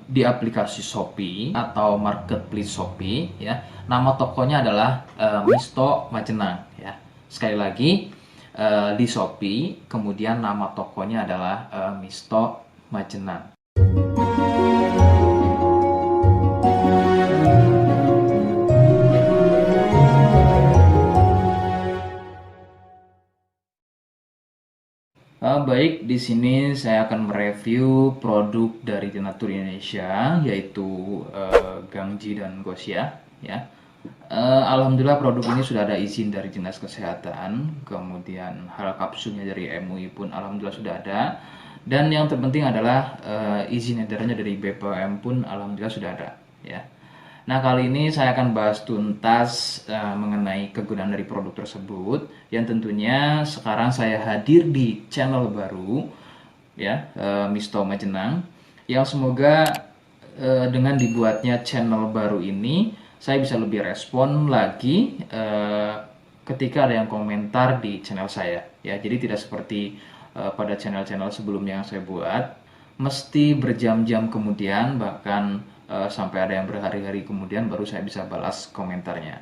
di aplikasi Shopee atau marketplace Shopee ya. Nama tokonya adalah Misto Majenang ya. Sekali lagi di Shopee, kemudian nama tokonya adalah Misto Majenang. Baik, di sini saya akan mereview produk dari Denatur Indonesia, yaitu Gangji dan Gosia. Ya, alhamdulillah produk ini sudah ada izin dari Dinas Kesehatan, kemudian hal kapsulnya dari MUI pun alhamdulillah sudah ada, dan yang terpenting adalah izin edarnya dari BPOM pun alhamdulillah sudah ada. Ya. Nah, kali ini saya akan bahas tuntas mengenai kegunaan dari produk tersebut, yang tentunya sekarang saya hadir di channel baru ya, Misto Majenang, yang semoga dengan dibuatnya channel baru ini saya bisa lebih respon lagi ketika ada yang komentar di channel saya ya. Jadi tidak seperti pada channel-channel sebelumnya yang saya buat, mesti berjam-jam kemudian, bahkan sampai ada yang berhari-hari kemudian baru saya bisa balas komentarnya.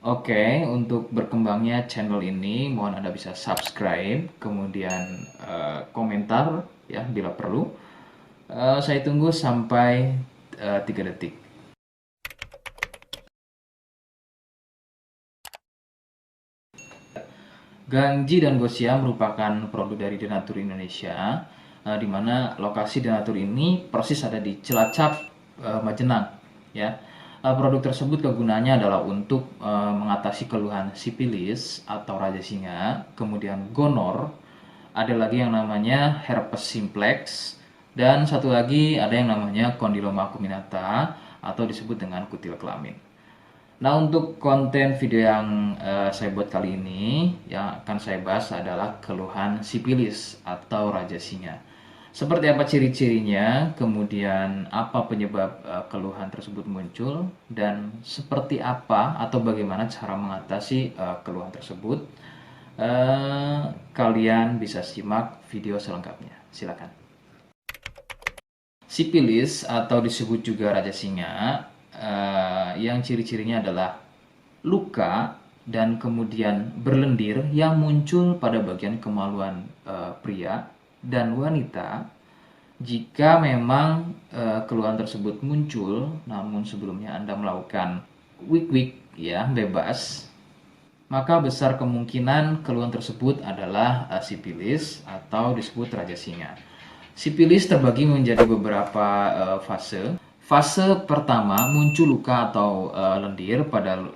Oke, untuk berkembangnya channel ini mohon Anda bisa subscribe, kemudian komentar ya bila perlu. Saya tunggu sampai 3 detik. Gangji dan Gosia merupakan produk dari Denatur Indonesia, di mana lokasi Denatur ini persis ada di Cilacap, Majenang ya. Produk tersebut kegunaannya adalah untuk mengatasi keluhan sipilis atau raja singa, kemudian gonor, ada lagi yang namanya herpes simplex, dan satu lagi ada yang namanya kondiloma acuminata atau disebut dengan kutil kelamin. Nah, untuk konten video yang saya buat kali ini, yang akan saya bahas adalah keluhan sipilis atau raja singa. Seperti apa ciri-cirinya, kemudian apa penyebab keluhan tersebut muncul, dan seperti apa atau bagaimana cara mengatasi keluhan tersebut. Kalian bisa simak video selengkapnya. Silakan. Sipilis atau disebut juga raja singa, yang ciri-cirinya adalah luka dan kemudian berlendir yang muncul pada bagian kemaluan pria dan wanita. Jika memang keluhan tersebut muncul namun sebelumnya Anda melakukan wik-wik ya bebas, maka besar kemungkinan keluhan tersebut adalah sipilis atau disebut raja singa. Sipilis terbagi menjadi beberapa fase. Fase pertama muncul luka atau lendir pada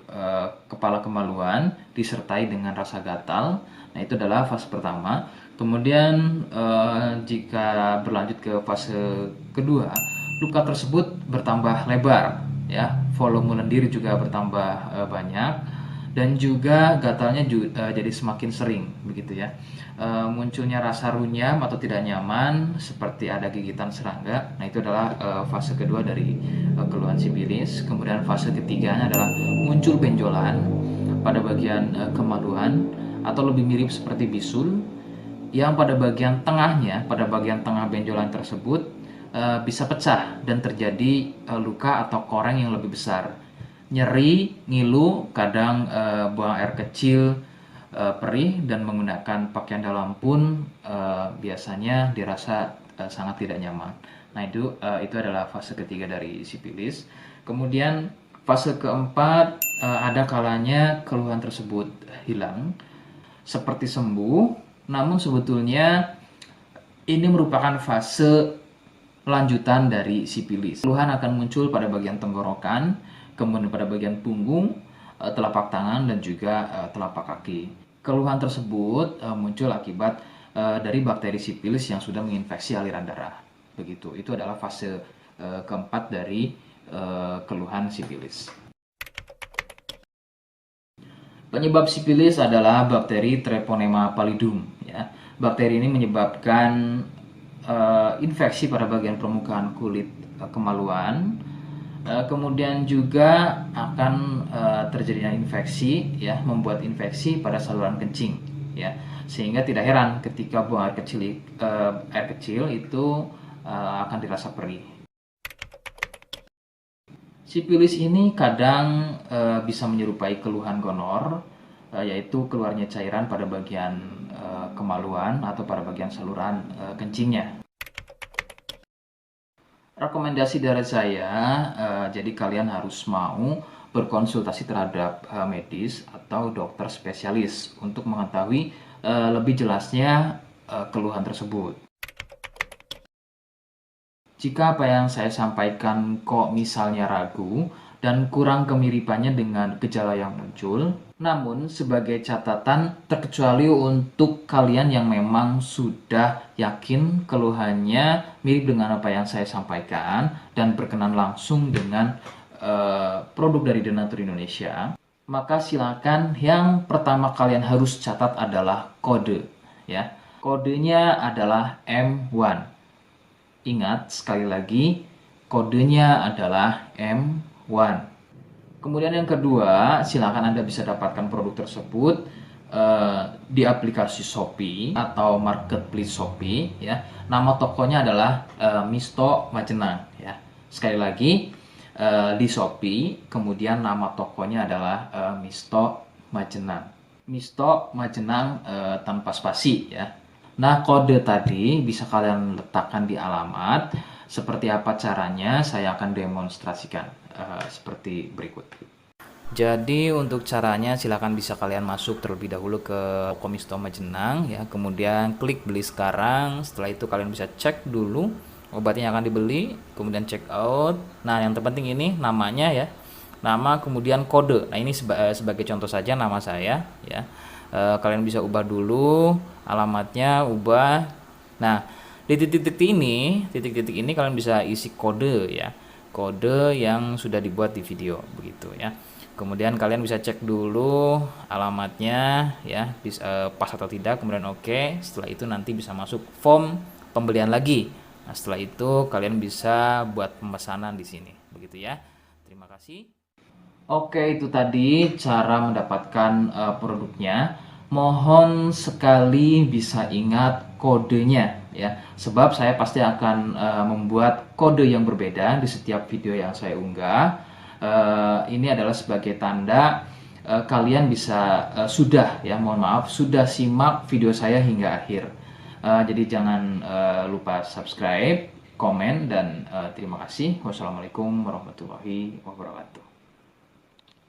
kepala kemaluan disertai dengan rasa gatal. Nah, itu adalah fase pertama. Kemudian jika berlanjut ke fase kedua, luka tersebut bertambah lebar, ya, volume lendir juga bertambah banyak, dan juga gatalnya jadi semakin sering, begitu ya. Munculnya rasa runyam atau tidak nyaman seperti ada gigitan serangga. Nah, itu adalah fase kedua dari keluhan sipilis. Kemudian fase ketiganya adalah muncul benjolan pada bagian kemaluan atau lebih mirip seperti bisul, yang pada bagian tengahnya, pada bagian tengah benjolan tersebut bisa pecah dan terjadi luka atau koreng yang lebih besar. Nyeri, ngilu, kadang buang air kecil, perih, dan menggunakan pakaian dalam pun biasanya dirasa sangat tidak nyaman. Nah, itu adalah fase ketiga dari sipilis. Kemudian fase keempat, ada kalanya keluhan tersebut hilang seperti sembuh, namun sebetulnya ini merupakan fase lanjutan dari sipilis. Keluhan akan muncul pada bagian tenggorokan, kemudian pada bagian punggung, telapak tangan, dan juga telapak kaki. Keluhan tersebut muncul akibat dari bakteri sipilis yang sudah menginfeksi aliran darah. Begitu. Itu adalah fase keempat dari keluhan sipilis. Penyebab sipilis adalah bakteri Treponema pallidum. Ya. Bakteri ini menyebabkan infeksi pada bagian permukaan kulit kemaluan. Kemudian juga akan terjadinya infeksi, ya, membuat infeksi pada saluran kencing, ya, sehingga tidak heran ketika buang air kecil itu akan dirasa perih. Sipilis ini kadang bisa menyerupai keluhan gonor, yaitu keluarnya cairan pada bagian kemaluan atau pada bagian saluran kencingnya. Rekomendasi dari saya, jadi kalian harus mau berkonsultasi terhadap medis atau dokter spesialis untuk mengetahui lebih jelasnya keluhan tersebut. Jika apa yang saya sampaikan kok misalnya ragu dan kurang kemiripannya dengan gejala yang muncul, namun sebagai catatan terkecuali untuk kalian yang memang sudah yakin keluhannya mirip dengan apa yang saya sampaikan dan berkenan langsung dengan produk dari Denatur Indonesia, maka silakan yang pertama kalian harus catat adalah kode, ya. Kodenya adalah M1. Ingat, sekali lagi, kodenya adalah M1. Kemudian yang kedua, silakan Anda bisa dapatkan produk tersebut di aplikasi Shopee atau marketplace Shopee, ya. Nama tokonya adalah Misto Majenang, ya. Sekali lagi, di Shopee, kemudian nama tokonya adalah Misto Majenang. Misto Majenang tanpa spasi, ya. Nah, kode tadi bisa kalian letakkan di alamat. Seperti apa caranya, saya akan demonstrasikan seperti berikut. Jadi untuk caranya silakan bisa kalian masuk terlebih dahulu ke toko Misto Majenang, ya. Kemudian klik beli sekarang. Setelah itu kalian bisa cek dulu obatnya yang akan dibeli, kemudian check out. Nah, yang terpenting ini namanya, ya. Nama kemudian kode. Nah, ini sebagai contoh saja nama saya, ya. Kalian bisa ubah dulu alamatnya, ubah. Nah, di titik-titik ini kalian bisa isi kode, ya, kode yang sudah dibuat di video begitu, ya. Kemudian kalian bisa cek dulu alamatnya, ya, pas atau tidak, kemudian oke. Setelah itu nanti bisa masuk form pembelian lagi. Nah, setelah itu kalian bisa buat pemesanan di sini begitu, ya. Terima kasih. Oke, itu tadi cara mendapatkan produknya. Mohon sekali bisa ingat kodenya, ya. Sebab saya pasti akan membuat kode yang berbeda di setiap video yang saya unggah. Ini adalah sebagai tanda kalian bisa sudah, ya, mohon maaf, sudah simak video saya hingga akhir. Jadi jangan lupa subscribe, komen, dan terima kasih. Wassalamualaikum warahmatullahi wabarakatuh.